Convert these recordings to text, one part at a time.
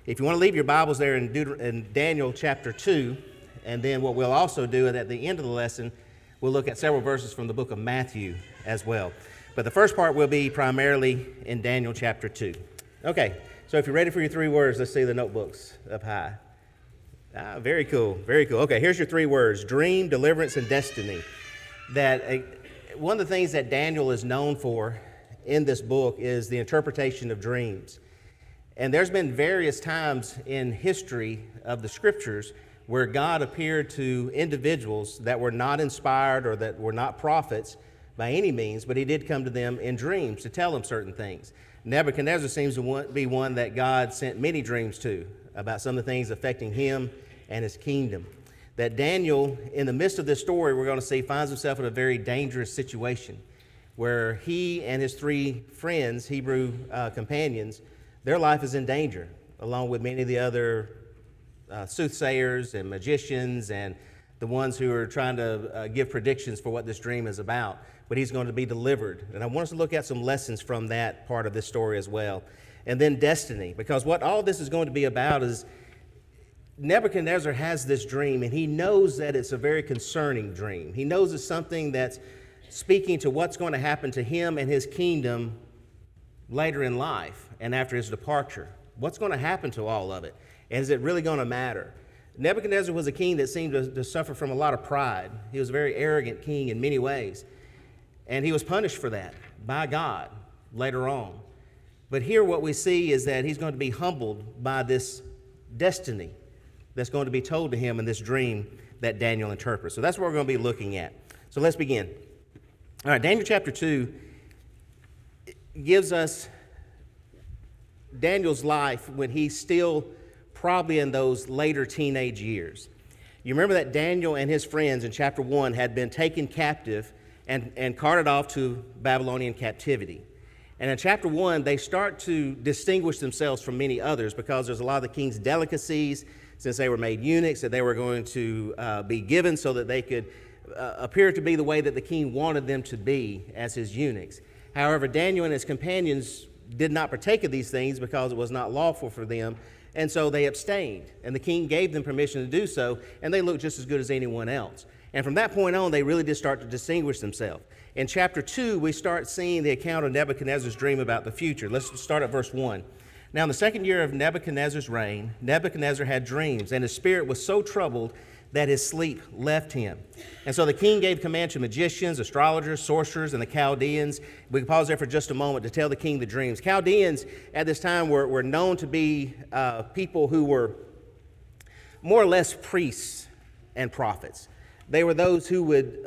If you want to leave your Bibles there in Daniel chapter 2, and then what we'll also do is at the end of the lesson, we'll look at several verses from the book of Matthew as well. But the first part will be primarily in Daniel chapter 2. Okay, so if you're ready for your 3 words, let's see the notebooks up high. Very cool, very cool. Okay, here's your 3 words: dream, deliverance, and destiny. One of the things that Daniel is known for in this book is the interpretation of dreams. And there's been various times in history of the scriptures where God appeared to individuals that were not inspired or that were not prophets by any means, but he did come to them in dreams to tell them certain things. Nebuchadnezzar seems to be one that God sent many dreams to about some of the things affecting him and his kingdom. That Daniel, in the midst of this story, we're going to see, finds himself in a very dangerous situation where he and his 3 friends, Hebrew companions, their life is in danger, along with many of the other soothsayers and magicians and the ones who are trying to give predictions for what this dream is about. But he's going to be delivered. And I want us to look at some lessons from that part of this story as well. And then destiny, because what all this is going to be about is Nebuchadnezzar has this dream, and he knows that it's a very concerning dream. He knows it's something that's speaking to what's going to happen to him and his kingdom later in life and after his departure. What's going to happen to all of it? And is it really going to matter? Nebuchadnezzar was a king that seemed to suffer from a lot of pride. He was a very arrogant king in many ways. And he was punished for that by God later on. But here what we see is that he's going to be humbled by this destiny that's going to be told to him in this dream that Daniel interprets. So that's what we're going to be looking at. So let's begin. All right, Daniel chapter 2 gives us Daniel's life when he's still probably in those later teenage years. You remember that Daniel and his friends in chapter 1 had been taken captive and carted off to Babylonian captivity. And in chapter 1, they start to distinguish themselves from many others because there's a lot of the king's delicacies, since they were made eunuchs, that they were going to be given so that they could appear to be the way that the king wanted them to be as his eunuchs. However, Daniel and his companions did not partake of these things because it was not lawful for them, and so they abstained. And the king gave them permission to do so, and they looked just as good as anyone else. And from that point on, they really did start to distinguish themselves. In chapter 2, we start seeing the account of Nebuchadnezzar's dream about the future. Let's start at verse 1. Now, in the 2nd year of Nebuchadnezzar's reign, Nebuchadnezzar had dreams, and his spirit was so troubled that his sleep left him. And so the king gave command to magicians, astrologers, sorcerers, and the Chaldeans. We can pause there for just a moment to tell the king the dreams. Chaldeans at this time were known to be people who were more or less priests and prophets. They were those who would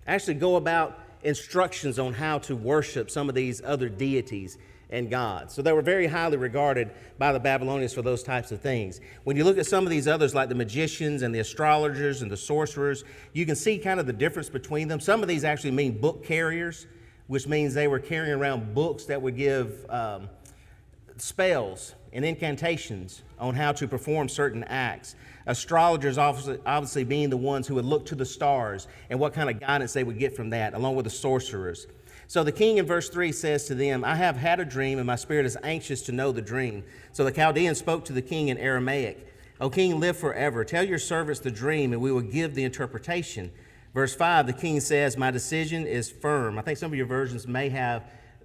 actually go about instructions on how to worship some of these other deities and gods. So they were very highly regarded by the Babylonians for those types of things. When you look at some of these others, like the magicians and the astrologers and the sorcerers, you can see kind of the difference between them. Some of these actually mean book carriers, which means they were carrying around books that would give spells and incantations on how to perform certain acts. Astrologers obviously being the ones who would look to the stars and what kind of guidance they would get from that, along with the sorcerers. So the king in verse 3 says to them, I have had a dream, and my spirit is anxious to know the dream. So the Chaldeans spoke to the king in Aramaic. O king, live forever. Tell your servants the dream, and we will give the interpretation. Verse 5, the king says, my decision is firm. I think some of your versions may have,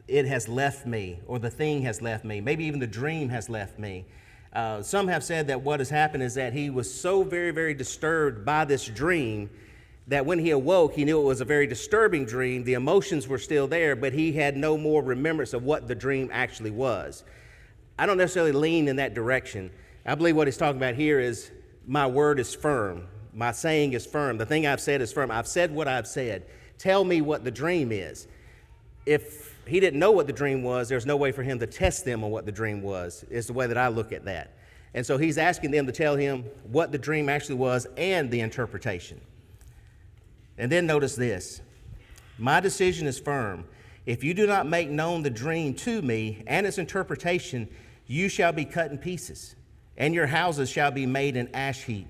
it has left me, or the thing has left me. Maybe even the dream has left me. Some have said that what has happened is that he was so very, very disturbed by this dream that when he awoke, he knew it was a very disturbing dream. The emotions were still there, but he had no more remembrance of what the dream actually was. I don't necessarily lean in that direction. I believe what he's talking about here is my word is firm. My saying is firm. The thing I've said is firm. I've said what I've said. Tell me what the dream is. If he didn't know what the dream was, there's no way for him to test them on what the dream was, is the way that I look at that. And so he's asking them to tell him what the dream actually was and the interpretation. And then notice this. My decision is firm. If you do not make known the dream to me and its interpretation, you shall be cut in pieces, and your houses shall be made an ash heap.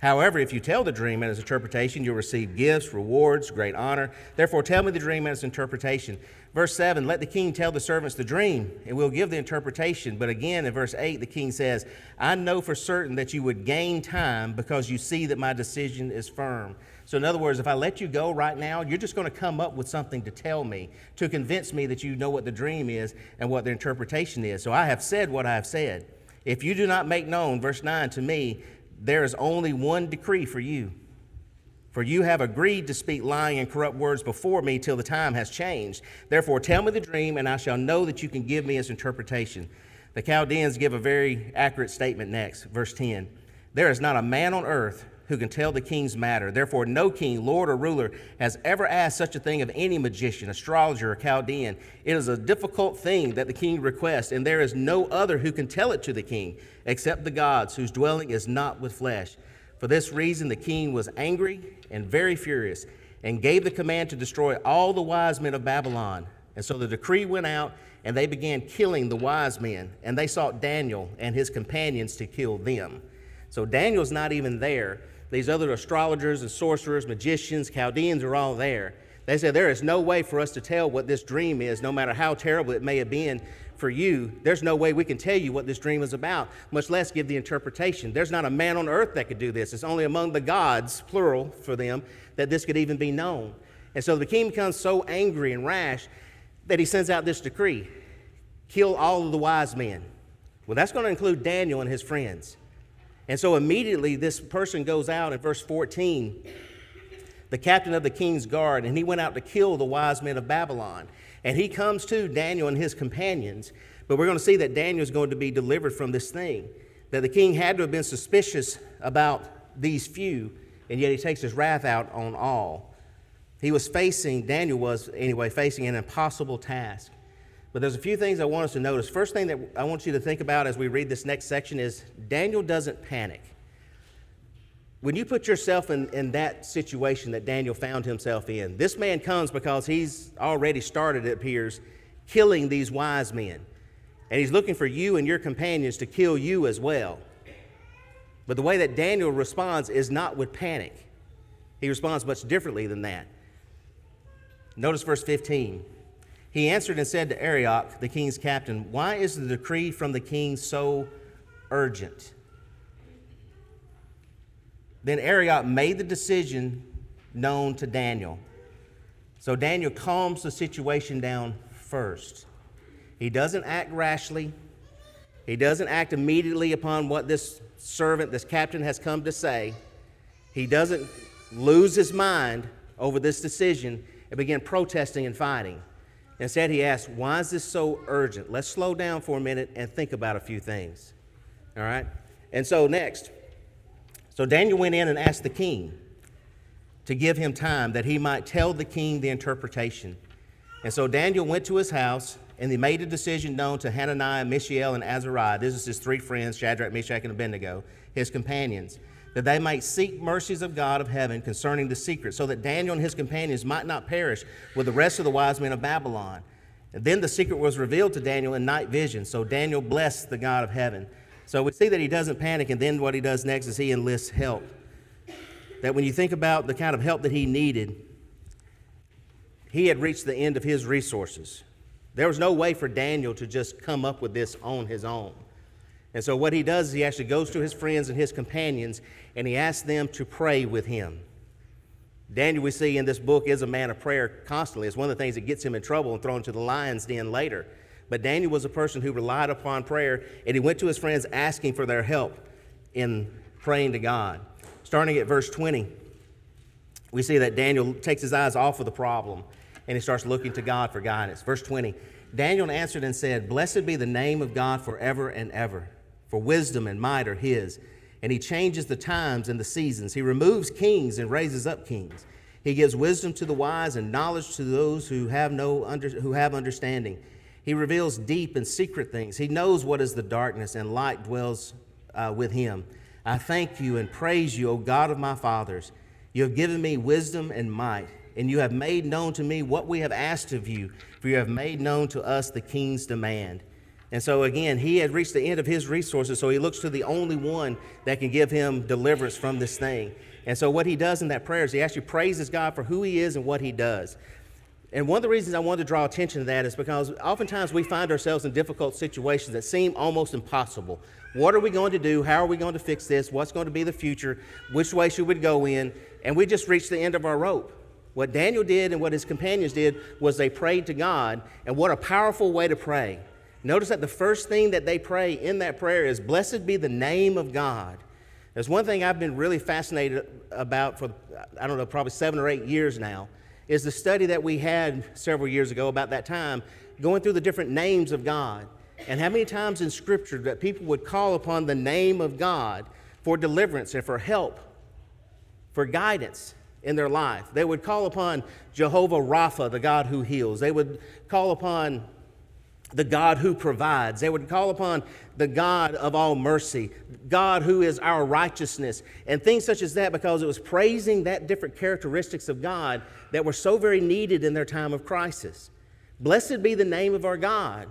However, if you tell the dream and its interpretation, you'll receive gifts, rewards, great honor. Therefore, tell me the dream and its interpretation. Verse 7, let the king tell the servants the dream, and we'll give the interpretation. But again, in verse 8, the king says, I know for certain that you would gain time because you see that my decision is firm. So in other words, if I let you go right now, you're just going to come up with something to tell me, to convince me that you know what the dream is and what the interpretation is. So I have said what I have said. If you do not make known, verse 9, to me, there is only one decree for you. For you have agreed to speak lying and corrupt words before me till the time has changed. Therefore, tell me the dream, and I shall know that you can give me its interpretation. The Chaldeans give a very accurate statement next. Verse 10, there is not a man on earth who can tell the king's matter. Therefore, no king, lord, or ruler has ever asked such a thing of any magician, astrologer, or Chaldean. It is a difficult thing that the king requests, and there is no other who can tell it to the king, except the gods, whose dwelling is not with flesh. For this reason, the king was angry and very furious, and gave the command to destroy all the wise men of Babylon. And so the decree went out, and they began killing the wise men, and they sought Daniel and his companions to kill them. So Daniel's not even there. These other astrologers and sorcerers, magicians, Chaldeans are all there. They said, there is no way for us to tell what this dream is, no matter how terrible it may have been for you. There's no way we can tell you what this dream is about, much less give the interpretation. There's not a man on earth that could do this. It's only among the gods, plural for them, that this could even be known. And so the king becomes so angry and rash that he sends out this decree, kill all of the wise men. Well, that's going to include Daniel and his friends. And so immediately this person goes out in verse 14, the captain of the king's guard, and he went out to kill the wise men of Babylon. And he comes to Daniel and his companions, but we're going to see that Daniel is going to be delivered from this thing, that the king had to have been suspicious about these few, and yet he takes his wrath out on all. Daniel was anyway, facing an impossible task. But there's a few things I want us to notice. First thing that I want you to think about as we read this next section is Daniel doesn't panic. When you put yourself in that situation that Daniel found himself in, this man comes because he's already started, it appears, killing these wise men. And he's looking for you and your companions to kill you as well. But the way that Daniel responds is not with panic. He responds much differently than that. Notice verse 15. He answered and said to Arioch, the king's captain, why is the decree from the king so urgent? Then Arioch made the decision known to Daniel. So Daniel calms the situation down first. He doesn't act rashly. He doesn't act immediately upon what this servant, this captain has come to say. He doesn't lose his mind over this decision and begin protesting and fighting. Instead, he asked, why is this so urgent? Let's slow down for a minute and think about a few things. All right? And so next, Daniel went in and asked the king to give him time that he might tell the king the interpretation. And so Daniel went to his house, and he made a decision known to Hananiah, Mishael, and Azariah. This is his three friends, Shadrach, Meshach, and Abednego, his companions, that they might seek mercies of God of heaven concerning the secret, so that Daniel and his companions might not perish with the rest of the wise men of Babylon. And then the secret was revealed to Daniel in night vision, so Daniel blessed the God of heaven. So we see that he doesn't panic, and then what he does next is he enlists help. That when you think about the kind of help that he needed, he had reached the end of his resources. There was no way for Daniel to just come up with this on his own. And so what he does is he actually goes to his friends and his companions, and he asks them to pray with him. Daniel, we see in this book, is a man of prayer constantly. It's one of the things that gets him in trouble and thrown into the lion's den later. But Daniel was a person who relied upon prayer, and he went to his friends asking for their help in praying to God. Starting at verse 20, we see that Daniel takes his eyes off of the problem, and he starts looking to God for guidance. Verse 20, Daniel answered and said, blessed be the name of God forever and ever. For wisdom and might are his, and he changes the times and the seasons. He removes kings and raises up kings. He gives wisdom to the wise and knowledge to those who have understanding. He reveals deep and secret things. He knows what is the darkness, and light dwells with him. I thank you and praise you, O God of my fathers. You have given me wisdom and might, and you have made known to me what we have asked of you, for you have made known to us the king's demand. And so again, he had reached the end of his resources, so he looks to the only one that can give him deliverance from this thing. And so what he does in that prayer is he actually praises God for who he is and what he does. And one of the reasons I wanted to draw attention to that is because oftentimes we find ourselves in difficult situations that seem almost impossible. What are we going to do? How are we going to fix this? What's going to be the future? Which way should we go in? And we just reached the end of our rope. What Daniel did and what his companions did was they prayed to God, and what a powerful way to pray. Notice that the first thing that they pray in that prayer is, "Blessed be the name of God." There's one thing I've been really fascinated about for, I don't know, probably 7 or 8 years now, is the study that we had several years ago about that time, going through the different names of God, and how many times in Scripture that people would call upon the name of God for deliverance and for help, for guidance in their life. They would call upon Jehovah Rapha, the God who heals. They would call upon the God who provides. They would call upon the God of all mercy, God who is our righteousness, and things such as that, because it was praising that different characteristics of God that were so very needed in their time of crisis. Blessed be the name of our God.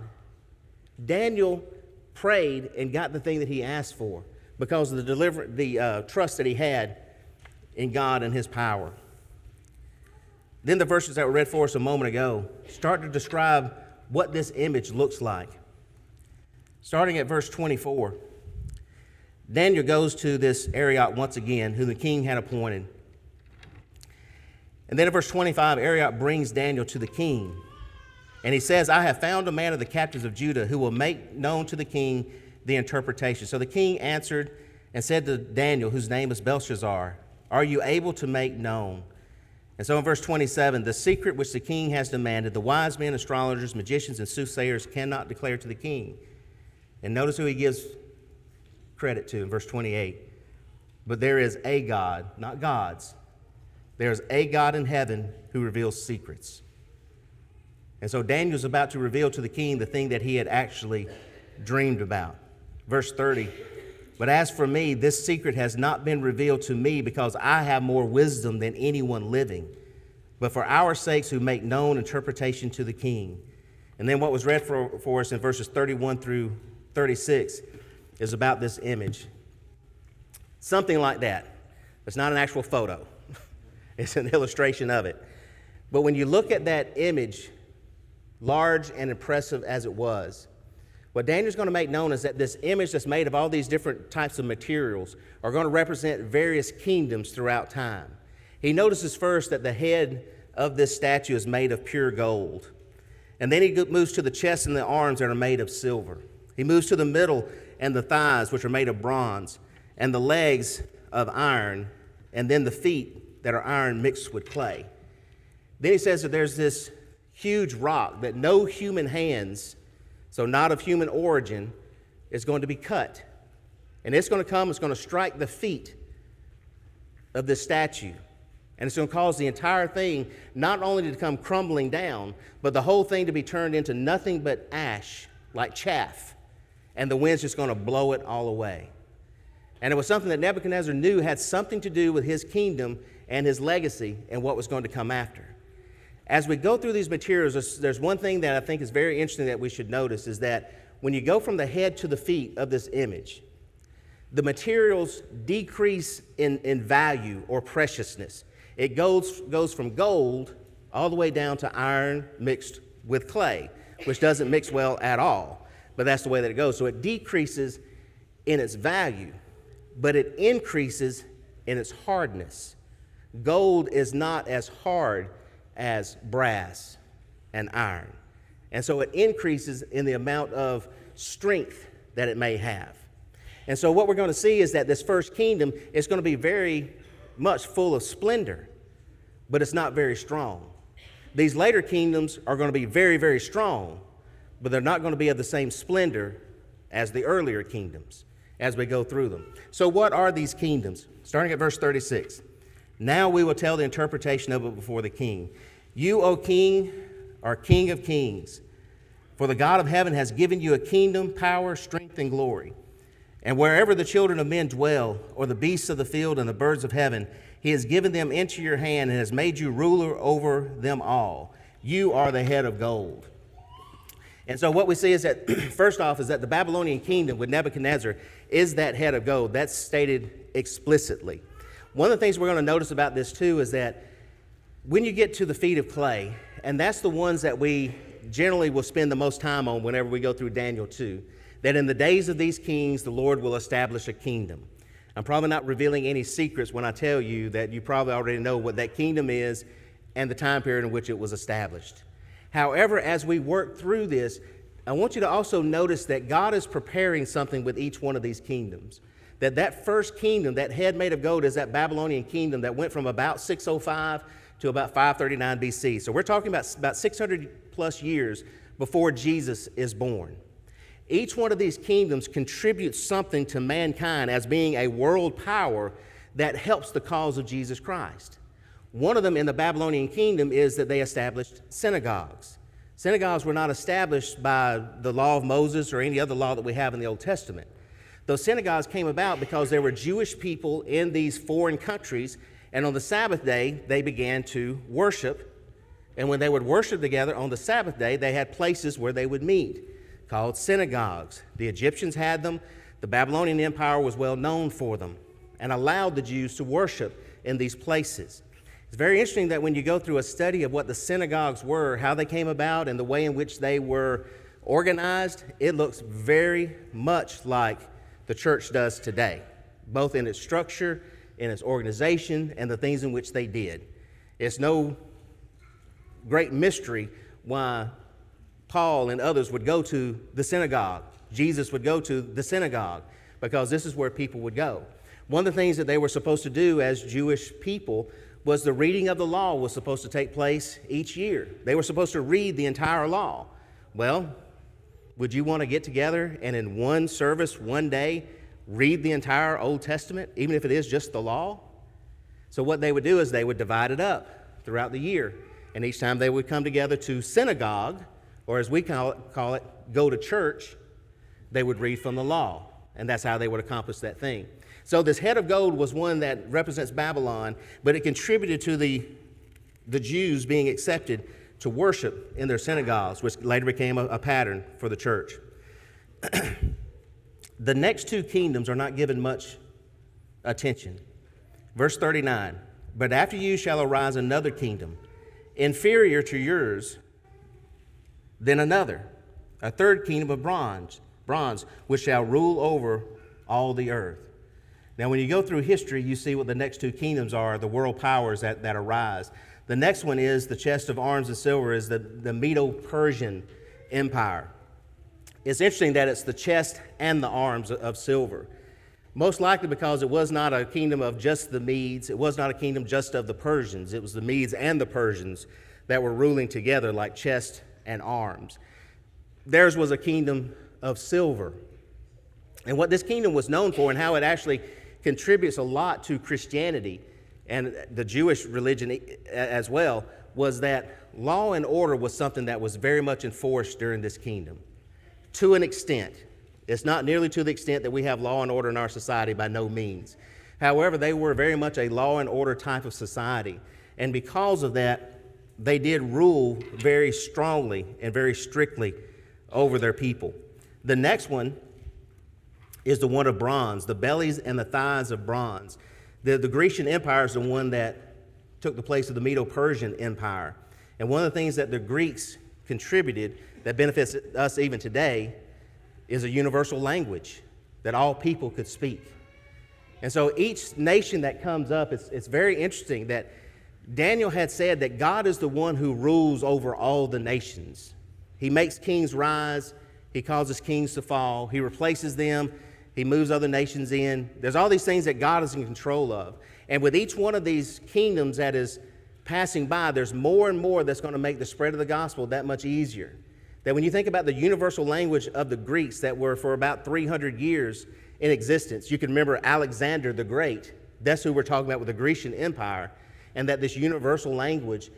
Daniel prayed and got the thing that he asked for because of the trust that he had in God and his power. Then the verses that were read for us a moment ago start to describe what this image looks like. Starting at verse 24, Daniel goes to this Arioch once again, who the king had appointed. And then in verse 25, Arioch brings Daniel to the king. And he says, "I have found a man of the captives of Judah who will make known to the king the interpretation." So the king answered and said to Daniel, whose name is Belshazzar, "Are you able to make known?" And so in verse 27, "The secret which the king has demanded, the wise men, astrologers, magicians, and soothsayers cannot declare to the king." And notice who he gives credit to in verse 28. "But there is a God," not gods. "There is a God in heaven who reveals secrets." And so Daniel's about to reveal to the king the thing that he had actually dreamed about. Verse 30, "But as for me, this secret has not been revealed to me because I have more wisdom than anyone living, but for our sakes who make known interpretation to the king." And then what was read for us in verses 31 through 36 is about this image. Something like that. It's not an actual photo. It's an illustration of it. But when you look at that image, large and impressive as it was, what Daniel's going to make known is that this image that's made of all these different types of materials are going to represent various kingdoms throughout time. He notices first that the head of this statue is made of pure gold. And then he moves to the chest and the arms that are made of silver. He moves to the middle and the thighs, which are made of bronze, and the legs of iron, and then the feet that are iron mixed with clay. Then he says that there's this huge rock that no human hands, so not of human origin, is going to be cut. And it's going to come, it's going to strike the feet of this statue. And it's going to cause the entire thing not only to come crumbling down, but the whole thing to be turned into nothing but ash, like chaff. And the wind's just going to blow it all away. And it was something that Nebuchadnezzar knew had something to do with his kingdom and his legacy and what was going to come after. As we go through these materials, there's one thing that I think is very interesting that we should notice, is that when you go from the head to the feet of this image, the materials decrease in value or preciousness. It goes from gold all the way down to iron mixed with clay, which doesn't mix well at all, but that's the way that it goes. So it decreases in its value, but it increases in its hardness. Gold is not as hard as brass and iron. And so it increases in the amount of strength that it may have. And so what we're going to see is that this first kingdom is going to be very much full of splendor, but it's not very strong. These later kingdoms are going to be very, very strong, but they're not going to be of the same splendor as the earlier kingdoms as we go through them. So what are these kingdoms? Starting at verse 36. "Now we will tell the interpretation of it before the king. You, O king, are king of kings. For the God of heaven has given you a kingdom, power, strength, and glory. And wherever the children of men dwell, or the beasts of the field and the birds of heaven, he has given them into your hand and has made you ruler over them all. You are the head of gold." And so what we see is that, first off, is that the Babylonian kingdom with Nebuchadnezzar is that head of gold. That's stated explicitly. One of the things we're going to notice about this too is that when you get to the feet of clay, and that's the ones that we generally will spend the most time on whenever we go through Daniel 2, that in the days of these kings, the Lord will establish a kingdom. I'm probably not revealing any secrets when I tell you that you probably already know what that kingdom is and the time period in which it was established. However, as we work through this, I want you to also notice that God is preparing something with each one of these kingdoms. That first kingdom, that head made of gold, is that Babylonian kingdom that went from about 605 to about 539 BC. So we're talking about 600 plus years before Jesus is born. Each one of these kingdoms contributes something to mankind as being a world power that helps the cause of Jesus Christ. One of them in the Babylonian kingdom is that they established synagogues. Synagogues were not established by the law of Moses or any other law that we have in the Old Testament. Those synagogues came about because there were Jewish people in these foreign countries, and on the Sabbath day, they began to worship. And when they would worship together on the Sabbath day, they had places where they would meet, called synagogues. The Egyptians had them. The Babylonian Empire was well known for them and allowed the Jews to worship in these places. It's very interesting that when you go through a study of what the synagogues were, how they came about, and the way in which they were organized, it looks very much like the church does today, both in its structure, in its organization, and the things in which they did. It's no great mystery why Paul and others would go to the synagogue. Jesus would go to the synagogue because this is where people would go. One of the things that they were supposed to do as Jewish people was the reading of the law was supposed to take place each year. They were supposed to read the entire law. Well, would you want to get together and in one service, one day, read the entire Old Testament, even if it is just the law? So what they would do is they would divide it up throughout the year. And each time they would come together to synagogue, or as we call it, go to church, they would read from the law. And that's how they would accomplish that thing. So this head of gold was one that represents Babylon, but it contributed to the Jews being accepted to worship in their synagogues, which later became a pattern for the church. The next two kingdoms are not given much attention. Verse 39, but after you shall arise another kingdom, inferior to yours, then another, a third kingdom of bronze, which shall rule over all the earth. Now, when you go through history, you see what the next two kingdoms are, the world powers that arise. The next one is the chest of arms and silver, is the Medo-Persian Empire. It's interesting that it's the chest and the arms of silver. Most likely because it was not a kingdom of just the Medes. It was not a kingdom just of the Persians. It was the Medes and the Persians that were ruling together like chest and arms. Theirs was a kingdom of silver. And what this kingdom was known for and how it actually contributes a lot to Christianity and the Jewish religion as well was that law and order was something that was very much enforced during this kingdom. To an extent. It's not nearly to the extent that we have law and order in our society, by no means. However, they were very much a law and order type of society. And because of that, they did rule very strongly and very strictly over their people. The next one is the one of bronze, the bellies and the thighs of bronze. The Grecian Empire is the one that took the place of the Medo-Persian Empire. And one of the things that the Greeks contributed that benefits us even today is a universal language that all people could speak. And so each nation that comes up, it's very interesting that Daniel had said that God is the one who rules over all the nations. He makes kings rise. He causes kings to fall. He replaces them. He moves other nations in. There's all these things that God is in control of. And with each one of these kingdoms that is passing by, there's more and more that's going to make the spread of the gospel that much easier. That when you think about the universal language of the Greeks that were for about 300 years in existence, you can remember Alexander the Great. That's who we're talking about with the Grecian Empire. And that this universal language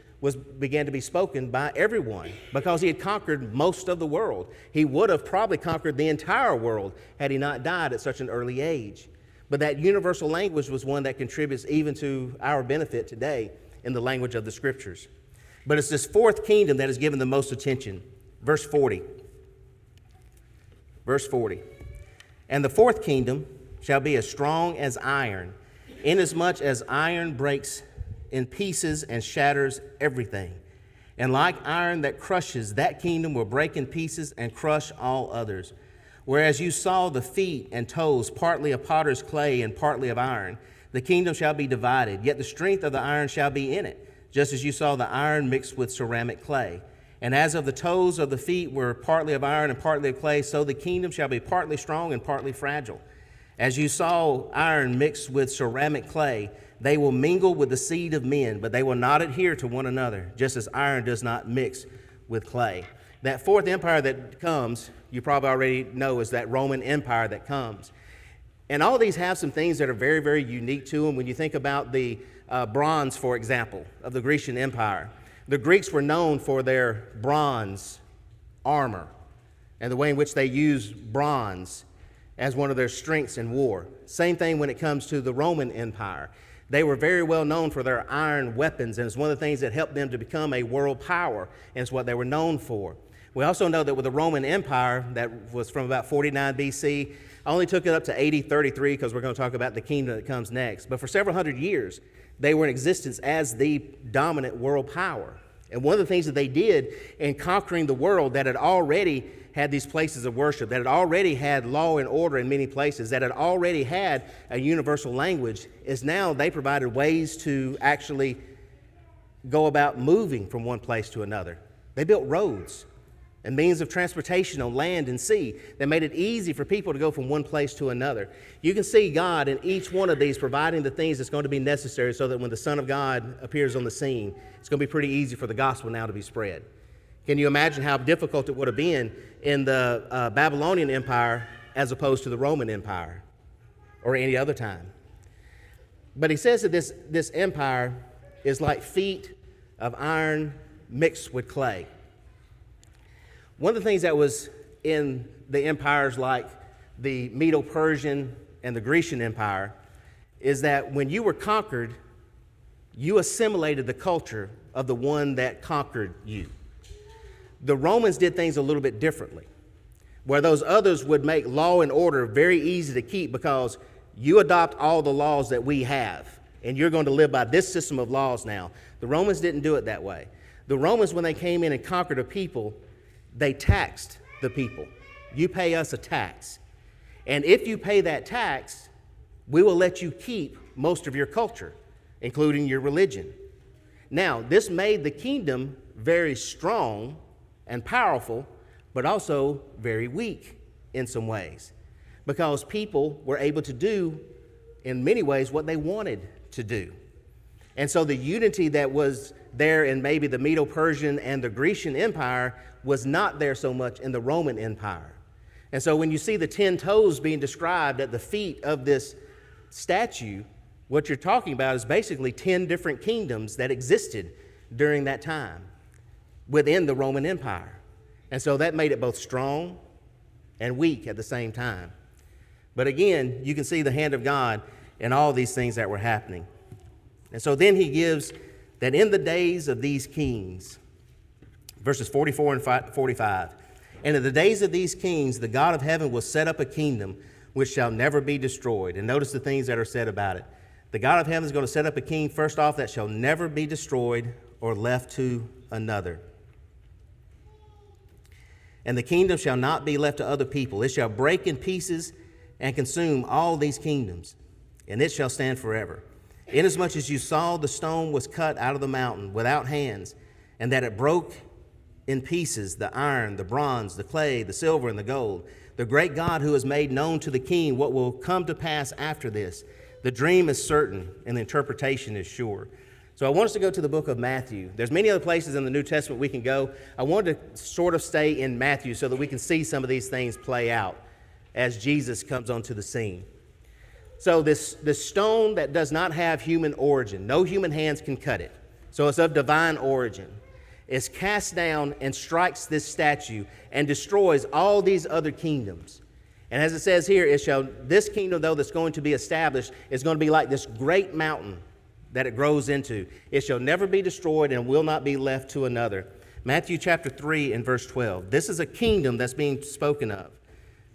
began to be spoken by everyone because he had conquered most of the world. He would have probably conquered the entire world had he not died at such an early age. But that universal language was one that contributes even to our benefit today in the language of the Scriptures. But it's this fourth kingdom that is given the most attention. Verse 40, Verse 40. And the fourth kingdom shall be as strong as iron, inasmuch as iron breaks in pieces and shatters everything. And like iron that crushes, that kingdom will break in pieces and crush all others. Whereas you saw the feet and toes, partly of potter's clay and partly of iron, the kingdom shall be divided, yet the strength of the iron shall be in it, just as you saw the iron mixed with ceramic clay. And as of the toes of the feet were partly of iron and partly of clay, so the kingdom shall be partly strong and partly fragile. As you saw iron mixed with ceramic clay, they will mingle with the seed of men, but they will not adhere to one another, just as iron does not mix with clay. That fourth empire that comes, you probably already know, is that Roman Empire that comes. And all these have some things that are very, very unique to them. When you think about the bronze, for example, of the Grecian Empire, the Greeks were known for their bronze armor and the way in which they used bronze as one of their strengths in war. Same thing when it comes to the Roman Empire. They were very well known for their iron weapons, and it's one of the things that helped them to become a world power, and it's what they were known for. We also know that with the Roman Empire, that was from about 49 BC, I only took it up to 80-33 because we're going to talk about the kingdom that comes next. But for several hundred years, they were in existence as the dominant world power. And one of the things that they did in conquering the world that had already had these places of worship, that had already had law and order in many places, that had already had a universal language, is now they provided ways to actually go about moving from one place to another. They built roads and means of transportation on land and sea that made it easy for people to go from one place to another. You can see God in each one of these providing the things that's going to be necessary so that when the Son of God appears on the scene, it's going to be pretty easy for the gospel now to be spread. Can you imagine how difficult it would have been in the Babylonian Empire as opposed to the Roman Empire or any other time? But he says that this empire is like feet of iron mixed with clay. One of the things that was in the empires like the Medo-Persian and the Grecian Empire is that when you were conquered, you assimilated the culture of the one that conquered you. The Romans did things a little bit differently, where those others would make law and order very easy to keep because you adopt all the laws that we have, and you're going to live by this system of laws now. The Romans didn't do it that way. The Romans, when they came in and conquered a people, they taxed the people. You pay us a tax. And if you pay that tax, we will let you keep most of your culture, including your religion. Now, this made the kingdom very strong and powerful, but also very weak in some ways, because people were able to do, in many ways, what they wanted to do. And so the unity that was there in maybe the Medo-Persian and the Grecian Empire was not there so much in the Roman Empire. And so when you see the 10 toes being described at the feet of this statue, what you're talking about is basically 10 different kingdoms that existed during that time within the Roman Empire. And so that made it both strong and weak at the same time. But again, you can see the hand of God in all these things that were happening. And so then he gives that in the days of these kings, verses 44 and 45, and in the days of these kings, the God of heaven will set up a kingdom which shall never be destroyed. And notice the things that are said about it. The God of heaven is going to set up a king, first off, that shall never be destroyed or left to another. And the kingdom shall not be left to other people. It shall break in pieces and consume all these kingdoms, and it shall stand forever. Inasmuch as you saw the stone was cut out of the mountain without hands, and that it broke in pieces the iron, the bronze, the clay, the silver, and the gold, the great God who has made known to the king what will come to pass after this. The dream is certain, and the interpretation is sure. So I want us to go to the book of Matthew. There's many other places in the New Testament we can go. I wanted to sort of stay in Matthew so that we can see some of these things play out as Jesus comes onto the scene. So this stone that does not have human origin, no human hands can cut it, so it's of divine origin, is cast down and strikes this statue and destroys all these other kingdoms. And as it says here, this kingdom, though, that's going to be established is going to be like this great mountain that it grows into. It shall never be destroyed and will not be left to another. Matthew chapter 3 and verse 12. This is a kingdom that's being spoken of.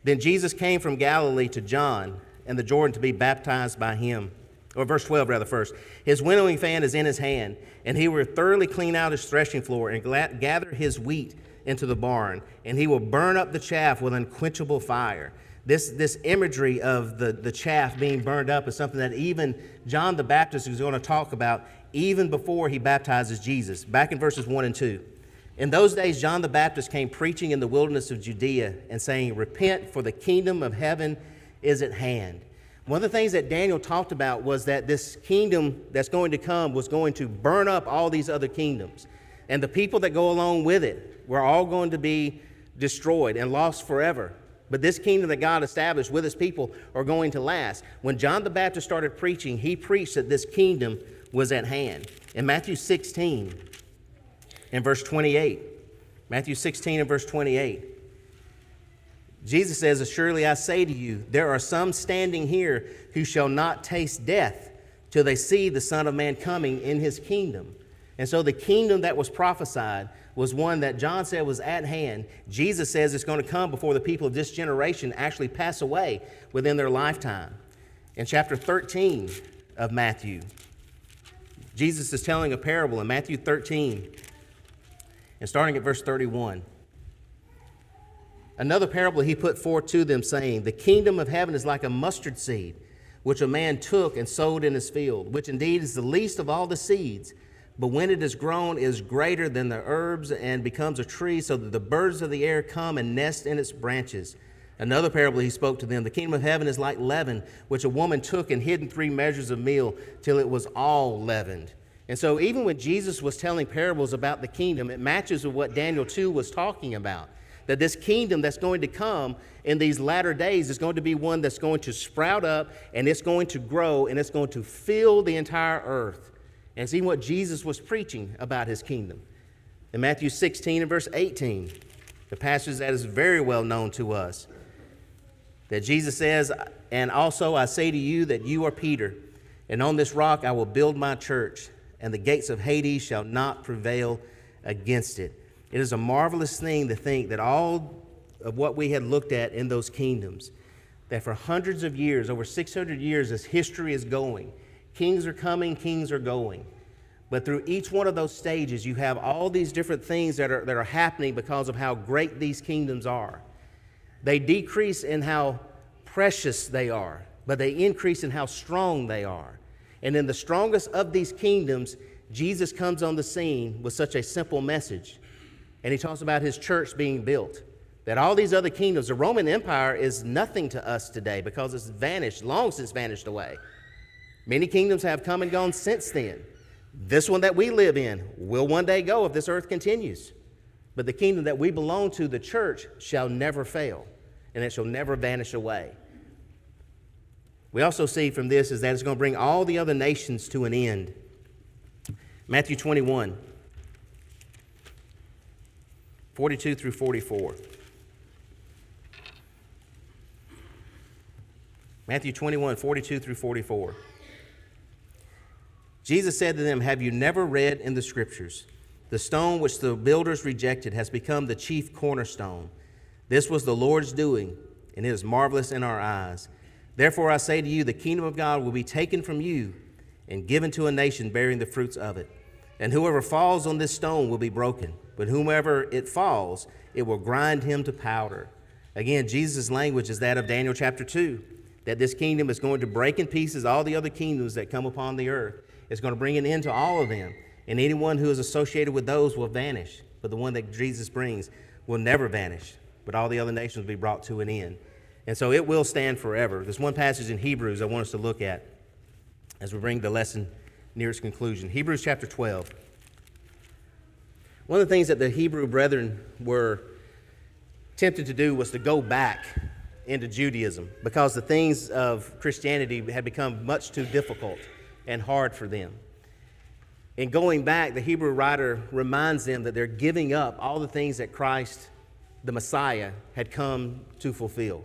Then Jesus came from Galilee to John and the Jordan to be baptized by him. Or verse 12 rather first. His winnowing fan is in his hand, and he will thoroughly clean out his threshing floor and gather his wheat into the barn, and he will burn up the chaff with unquenchable fire. This imagery of the chaff being burned up is something that even John the Baptist is going to talk about even before he baptizes Jesus. Back in verses 1 and 2. In those days, John the Baptist came preaching in the wilderness of Judea and saying, "Repent, for the kingdom of heaven is at hand." One of the things that Daniel talked about was that this kingdom that's going to come was going to burn up all these other kingdoms. And the people that go along with it were all going to be destroyed and lost forever. But this kingdom that God established with his people are going to last. When John the Baptist started preaching, he preached that this kingdom was at hand. In Matthew 16 and verse 28, Matthew 16 and verse 28, Jesus says, "Surely I say to you, there are some standing here who shall not taste death till they see the Son of Man coming in his kingdom." And so the kingdom that was prophesied was one that John said was at hand. Jesus says it's going to come before the people of this generation actually pass away within their lifetime. In chapter 13 of Matthew, Jesus is telling a parable in Matthew 13, and starting at verse 31. Another parable he put forth to them, saying, "The kingdom of heaven is like a mustard seed, which a man took and sowed in his field, which indeed is the least of all the seeds. But when it is grown, it is greater than the herbs and becomes a tree, so that the birds of the air come and nest in its branches." Another parable he spoke to them, "The kingdom of heaven is like leaven, which a woman took and hid in 3 measures of meal till it was all leavened." And so even when Jesus was telling parables about the kingdom, it matches with what Daniel 2 was talking about. That this kingdom that's going to come in these latter days is going to be one that's going to sprout up, and it's going to grow, and it's going to fill the entire earth. And see what Jesus was preaching about his kingdom. In Matthew 16 and verse 18, the passage that is very well known to us, that Jesus says, "And also I say to you that you are Peter, and on this rock I will build my church, and the gates of Hades shall not prevail against it." It is a marvelous thing to think that all of what we had looked at in those kingdoms, that for hundreds of years, over 600 years as history is going, kings are coming, kings are going. But through each one of those stages, you have all these different things that are happening because of how great these kingdoms are. They decrease in how precious they are, but they increase in how strong they are. And in the strongest of these kingdoms, Jesus comes on the scene with such a simple message. And he talks about his church being built. That all these other kingdoms, the Roman Empire is nothing to us today because it's vanished, long since vanished away. Many kingdoms have come and gone since then. This one that we live in will one day go if this earth continues. But the kingdom that we belong to, the church, shall never fail, and it shall never vanish away. We also see from this is that it's going to bring all the other nations to an end. Matthew 21, 42 through 44. Matthew 21, 42 through 44. Jesus said to them, "Have you never read in the Scriptures, the stone which the builders rejected has become the chief cornerstone? This was the Lord's doing, and it is marvelous in our eyes. Therefore I say to you, the kingdom of God will be taken from you and given to a nation bearing the fruits of it. And whoever falls on this stone will be broken, but whomever it falls, it will grind him to powder." Again, Jesus' language is that of Daniel chapter 2, that this kingdom is going to break in pieces all the other kingdoms that come upon the earth. It's going to bring an end to all of them. And anyone who is associated with those will vanish. But the one that Jesus brings will never vanish. But all the other nations will be brought to an end. And so it will stand forever. There's one passage in Hebrews I want us to look at as we bring the lesson near its conclusion. Hebrews chapter 12. One of the things that the Hebrew brethren were tempted to do was to go back into Judaism because the things of Christianity had become much too difficult and hard for them. In going back, the Hebrew writer reminds them that they're giving up all the things that Christ, the Messiah, had come to fulfill.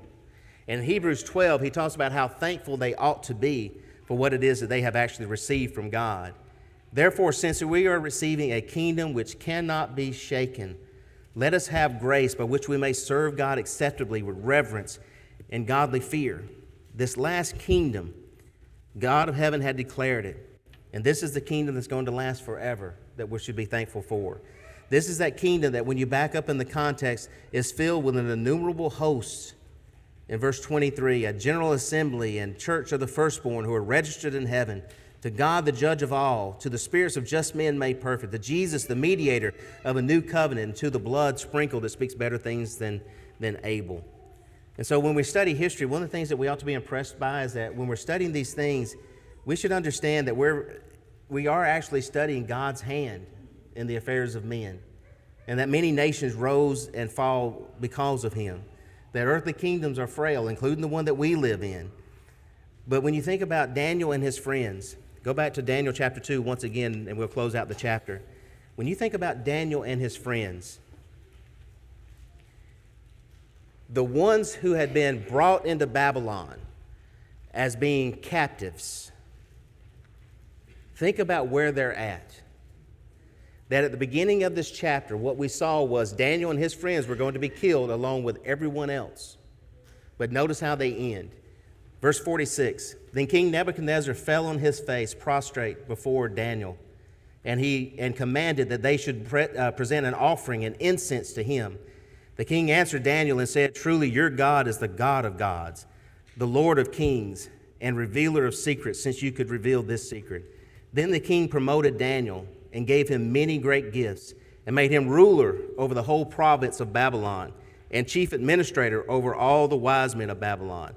And in Hebrews 12, he talks about how thankful they ought to be for what it is that they have actually received from God. "Therefore, since we are receiving a kingdom which cannot be shaken, let us have grace by which we may serve God acceptably with reverence and godly fear. This last kingdom, God of heaven had declared it. And this is the kingdom that's going to last forever that we should be thankful for. This is that kingdom that, when you back up in the context, is filled with an innumerable host. In verse 23, a general assembly and church of the firstborn who are registered in heaven, to God the judge of all, to the spirits of just men made perfect, to Jesus the mediator of a new covenant, and to the blood sprinkled that speaks better things than Abel. And so when we study history, one of the things that we ought to be impressed by is that when we're studying these things, we should understand that we are actually studying God's hand in the affairs of men, and that many nations rose and fall because of him, that earthly kingdoms are frail, including the one that we live in. But when you think about Daniel and his friends, go back to Daniel chapter 2 once again, and we'll close out the chapter. When you think about Daniel and his friends, the ones who had been brought into Babylon as being captives, think about where they're at. That at the beginning of this chapter, what we saw was Daniel and his friends were going to be killed along with everyone else. But notice how they end. Verse 46, then King Nebuchadnezzar fell on his face prostrate before Daniel, and commanded that they should present an offering and incense to him. The king answered Daniel and said, truly your God is the God of gods, the Lord of kings, and revealer of secrets, since you could reveal this secret. Then the king promoted Daniel and gave him many great gifts, and made him ruler over the whole province of Babylon, and chief administrator over all the wise men of Babylon.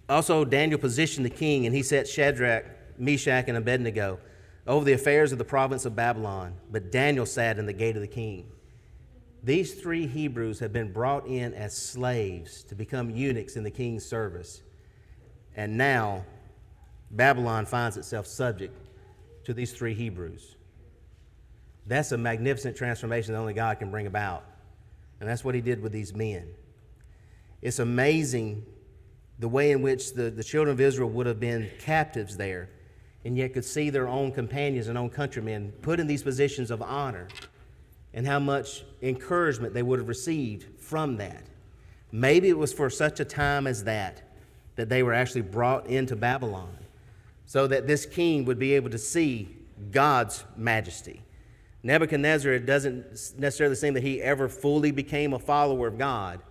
Also Daniel positioned the king, and he set Shadrach, Meshach, and Abednego over the affairs of the province of Babylon. But Daniel sat in the gate of the king. These three Hebrews have been brought in as slaves to become eunuchs in the king's service. And now Babylon finds itself subject to these three Hebrews. That's a magnificent transformation that only God can bring about. And that's what he did with these men. It's amazing the way in which the children of Israel would have been captives there, and yet could see their own companions and own countrymen put in these positions of honor, and how much encouragement they would have received from that. Maybe it was for such a time as that they were actually brought into Babylon, so that this king would be able to see God's majesty. Nebuchadnezzar, it doesn't necessarily seem that he ever fully became a follower of God,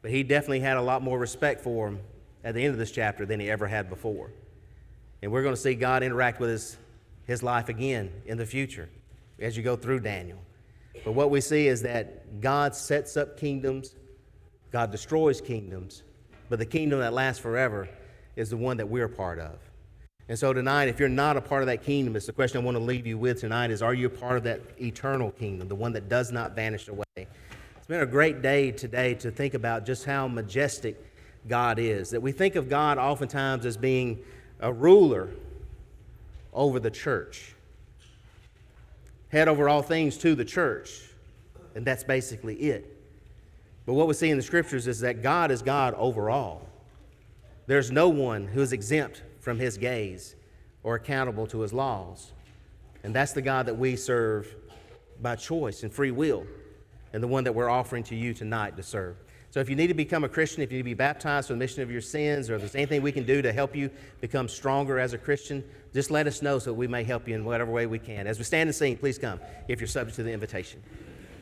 but he definitely had a lot more respect for him at the end of this chapter than he ever had before. And we're going to see God interact with his life again in the future as you go through Daniel. But what we see is that God sets up kingdoms, God destroys kingdoms, but the kingdom that lasts forever is the one that we're a part of. And so tonight, if you're not a part of that kingdom, it's the question I want to leave you with tonight is, are you a part of that eternal kingdom, the one that does not vanish away? It's been a great day today to think about just how majestic God is. That we think of God oftentimes as being a ruler over the church, head over all things to the church, and that's basically it. But what we see in the scriptures is that God is God over all. There's no one who is exempt from his gaze or accountable to his laws. And that's the God that we serve by choice and free will, and the one that we're offering to you tonight to serve. So if you need to become a Christian, if you need to be baptized for the remission of your sins, or if there's anything we can do to help you become stronger as a Christian, just let us know so that we may help you in whatever way we can. As we stand and sing, please come if you're subject to the invitation.